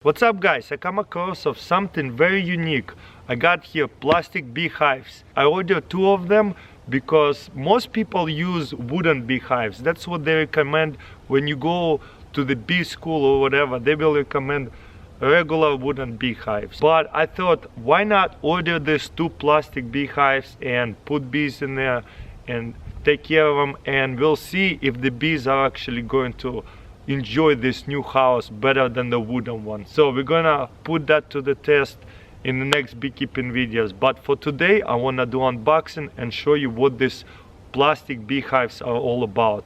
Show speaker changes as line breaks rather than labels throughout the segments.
What's up guys, I come across of something very unique. I got here plastic beehives. I ordered 2 of them because most people use wooden beehives. That's what they recommend when you go to the bee school or whatever. They will recommend regular wooden beehives. But I thought, why not order these 2 plastic beehives and put bees in there and take care of them, and we'll see if the bees are actually going to enjoy this new house better than the wooden one. So we're gonna put that to the test in the next beekeeping videos. But for today, I wanna do unboxing and show you what these plastic beehives are all about.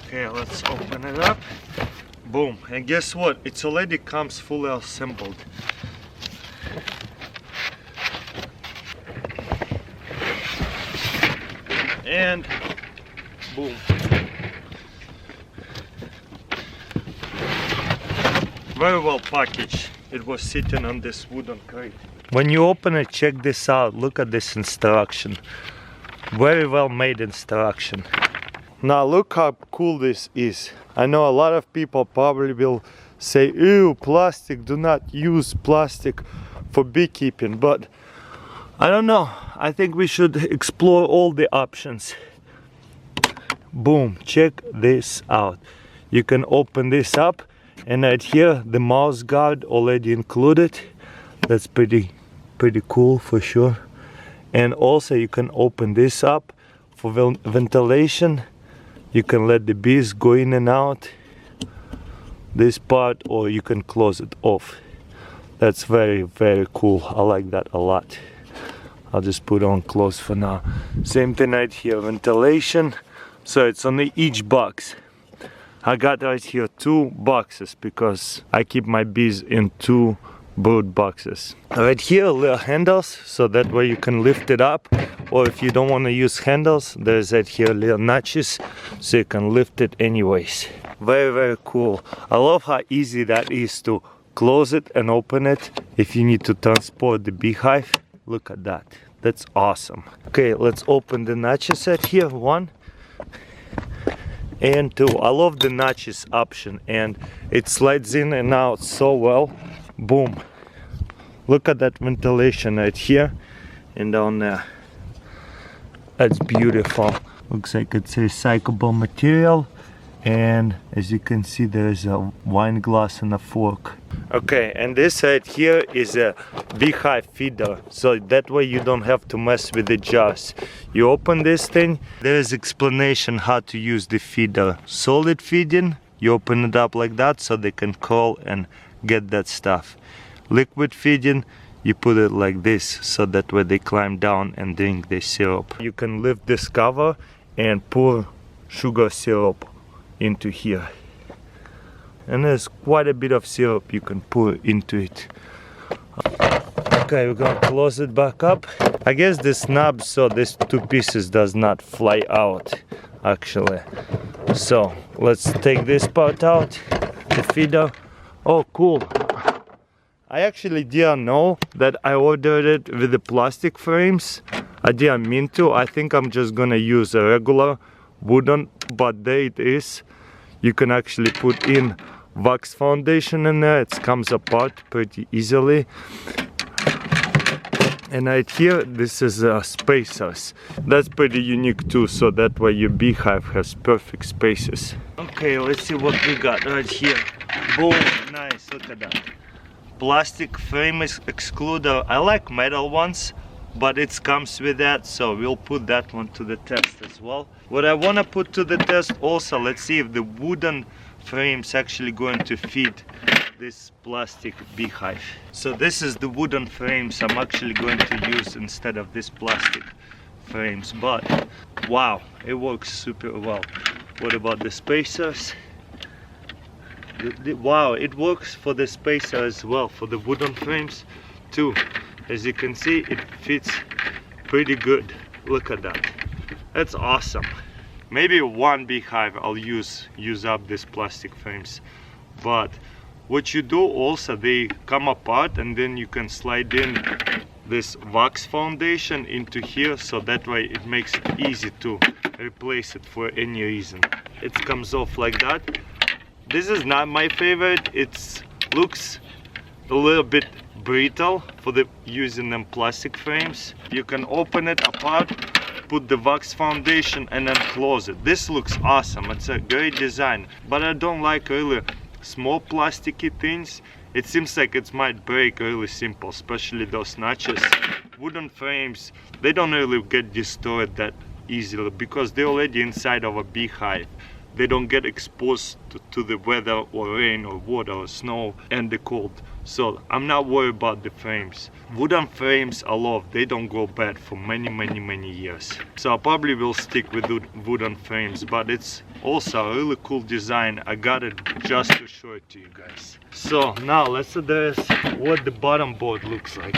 Okay, let's open it up. Boom, and guess what? It's already comes fully assembled. And boom. Very well packaged. It was sitting on this wooden crate. When you open it, check this out. Look at this instruction. Very well made instruction. Now look how cool this is. I know a lot of people probably will say, ew, plastic, do not use plastic for beekeeping, but I don't know. I think we should explore all the options. Boom, check this out. You can open this up, and right here the mouse guard already included. That's pretty cool for sure. And also you can open this up for ventilation. You can let the bees go in and out this part, or you can close it off. That's very cool. I like that a lot. I'll just put on close for now. Same thing right here, ventilation. So it's on each box. I got right here 2 boxes because I keep my bees in 2 brood boxes. Right here, little handles, so that way you can lift it up. Or if you don't want to use handles, there's right here little notches, so you can lift it anyways. Very cool. I love how easy that is to close it and open it if you need to transport the beehive. Look at that. That's awesome. Okay, let's open the notches right here. 1 and 2. I love the notches option, and it slides in and out so well. Boom. Look at that ventilation right here and down there. That's beautiful. Looks like it's recyclable material, and as you can see, there's a wine glass and a fork. Okay, and this right here is a beehive feeder, so that way you don't have to mess with the jars. You open this thing, there is explanation how to use the feeder. Solid feeding, you open it up like that so they can crawl and get that stuff. Liquid feeding, you put it like this so that way they climb down and drink the syrup. You can lift this cover and pour sugar syrup into here, and there's quite a bit of syrup you can pour into it. Okay, we're gonna close it back up. I guess this knob, so these 2 pieces does not fly out actually. So let's take this part out, the feeder. Oh cool, I actually didn't know that I ordered it with the plastic frames. I didn't mean to. I think I'm just gonna use a regular wooden, but there it is. You can actually put in wax foundation in there. It comes apart pretty easily. And right here, this is spacers. That's pretty unique too, so that way your beehive has perfect spaces. Okay, let's see what we got right here. Boom, nice, look at that. Plastic frame excluder. I like metal ones, but it comes with that, so we'll put that one to the test as well. What I want to put to the test also, let's see if the wooden frame's actually going to fit this plastic beehive. So this is the wooden frames I'm actually going to use instead of this plastic frames, but wow, it works super well. What about the spacers? Wow, it works for the spacer as well, for the wooden frames too. As you can see, it fits pretty good. Look at that. That's awesome. Maybe 1 beehive I'll use up these plastic frames. But what you do also, they come apart, and then you can slide in this wax foundation into here, so that way it makes it easy to replace it for any reason. It comes off like that. This is not my favorite. It looks a little bit brittle for the using them plastic frames. You can open it apart, put the wax foundation and then close it. This looks awesome. It's a great design, but I don't like really small plasticky things. It seems like it might break really simple, especially those notches. Wooden frames, they don't really get destroyed that easily because they're already inside of a beehive. They don't get exposed to the weather or rain or water or snow and the cold. So I'm not worried about the frames. Wooden frames are loved. They don't go bad for many years. So I probably will stick with wooden frames, but it's also a really cool design. I got it just to show it to you guys. So now let's address what the bottom board looks like.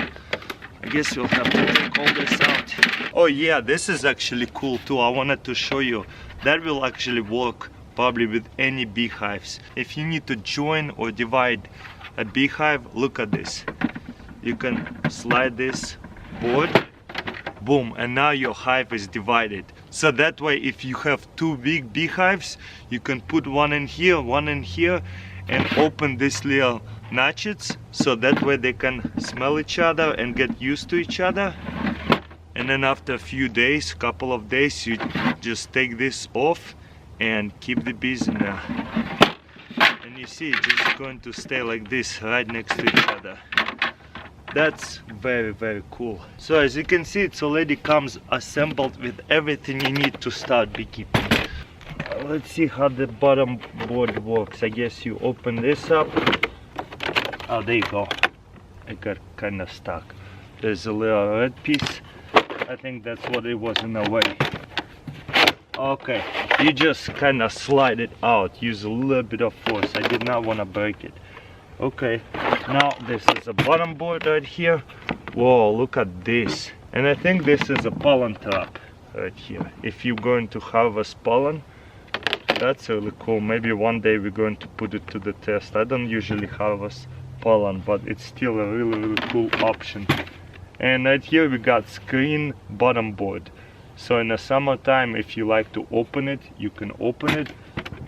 I guess you'll have to take all this out. Oh yeah, this is actually cool too. I wanted to show you. That will actually work probably with any beehives. If you need to join or divide a beehive, look at this. You can slide this board, boom, and now your hive is divided. So that way, if you have two big beehives, you can put one in here, and open these little notches, so that way they can smell each other and get used to each other. And then after a few days, couple of days, you just take this off and keep the bees in there. And you see, it's just going to stay like this, right next to each other. That's very cool. So as you can see, it already comes assembled with everything you need to start beekeeping. Let's see how the bottom board works. I guess you open this up. Oh, there you go. I got kind of stuck. There's a little red piece. I think that's what it was in the way. Okay, you just kind of slide it out. Use a little bit of force. I did not want to break it. Okay, now this is a bottom board right here. Whoa, look at this. And I think this is a pollen trap right here. If you're going to harvest pollen, that's really cool. Maybe one day we're going to put it to the test. I don't usually harvest pollen, but it's still a really cool option. And right here we got screen bottom board. So in the summertime, if you like to open it, you can open it.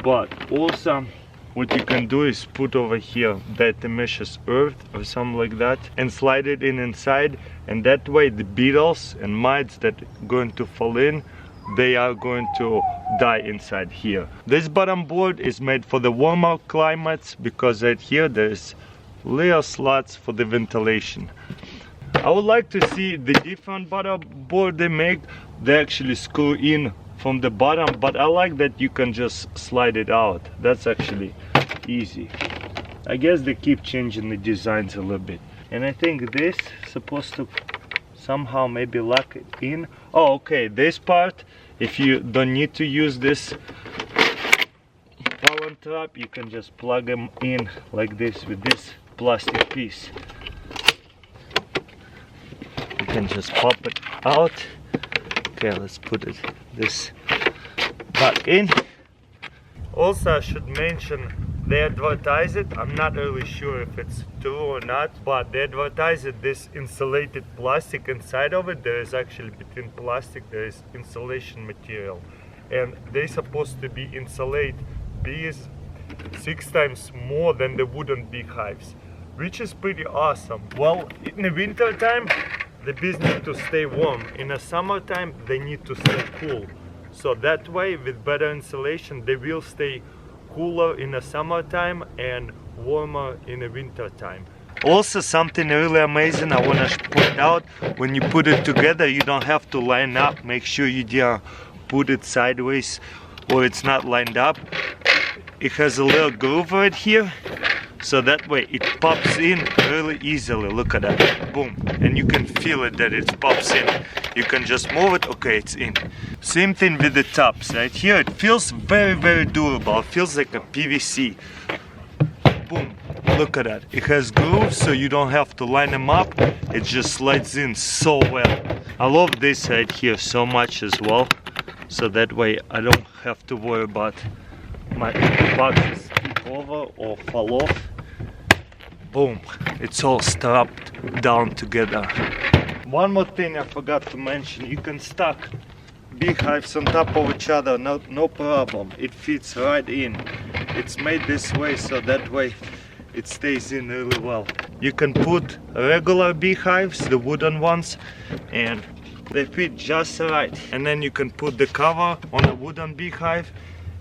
But also what you can do is put over here diatomaceous earth or something like that and slide it in inside, and that way the beetles and mites that are going to fall in, they are going to die inside here. This bottom board is made for the warmer climates because right here there's little slots for the ventilation. I would like to see the different bottom board they make. They actually screw in from the bottom, but I like that you can just slide it out. That's actually easy. I guess they keep changing the designs a little bit. And I think this is supposed to somehow maybe lock it in. Oh, okay, this part, if you don't need to use this pollen trap, you can just plug them in like this with this plastic piece. You can just pop it out. Okay, let's put this back in. Also, I should mention, they advertise it. I'm not really sure if it's true or not, but they advertise it, this insulated plastic inside of it. There is actually, between plastic, there is insulation material. And they're supposed to be insulate bees 6 times more than the wooden beehives, which is pretty awesome. Well, in the winter time, the bees need to stay warm. In the summertime, they need to stay cool. So that way, with better insulation, they will stay cooler in the summertime and warmer in the winter time. Also, something really amazing I want to point out, when you put it together, you don't have to line up. Make sure you put it sideways or it's not lined up. It has a little groove right here, so that way it pops in really easily. Look at that, boom, and you can feel it that it pops in. You can just move it, okay, it's in. Same thing with the tops right here. It feels very durable. It feels like a PVC. Boom, look at that. It has grooves, so you don't have to line them up. It just slides in so well. I love this right here so much as well, so that way I don't have to worry about my boxes tip over or fall off. Boom, it's all strapped down together. One more thing I forgot to mention, you can stack beehives on top of each other, no problem. It fits right in. It's made this way, so that way it stays in really well. you can put regular beehives, the wooden ones, and they fit just right. And then you can put the cover on a wooden beehive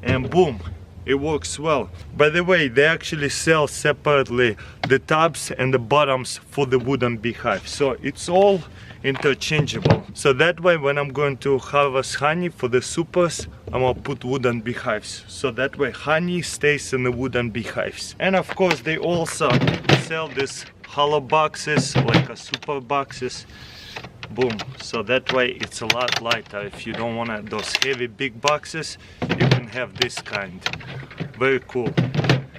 and boom, it works well. By the way, they actually sell separately the tops and the bottoms for the wooden beehive, so it's all interchangeable. So that way, when I'm going to harvest honey for the supers, I'm gonna put wooden beehives, so that way honey stays in the wooden beehives. And of course, they also sell these hollow boxes, like a super boxes. Boom, so that way it's a lot lighter. If you don't want those heavy big boxes, you can have this kind. Very cool.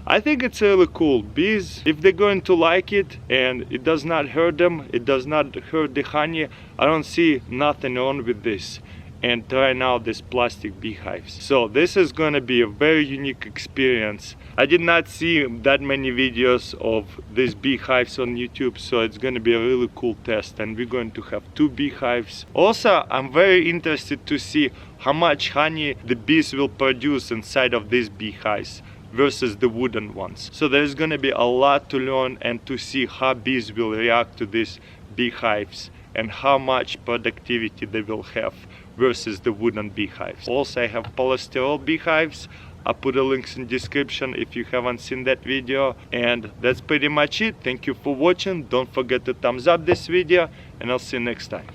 I think it's really cool. Bees, if they're going to like it and it does not hurt them, it does not hurt the honey, I don't see nothing wrong with this. And trying out these plastic beehives. So this is gonna be a very unique experience. I did not see that many videos of these beehives on YouTube, so it's gonna be a really cool test, and we're going to have 2 beehives. Also, I'm very interested to see how much honey the bees will produce inside of these beehives versus the wooden ones. So there's gonna be a lot to learn and to see how bees will react to these beehives and how much productivity they will have versus the wooden beehives. Also, I have polystyrol beehives. I'll put the links in description if you haven't seen that video. And that's pretty much it. Thank you for watching. Don't forget to thumbs up this video, and I'll see you next time.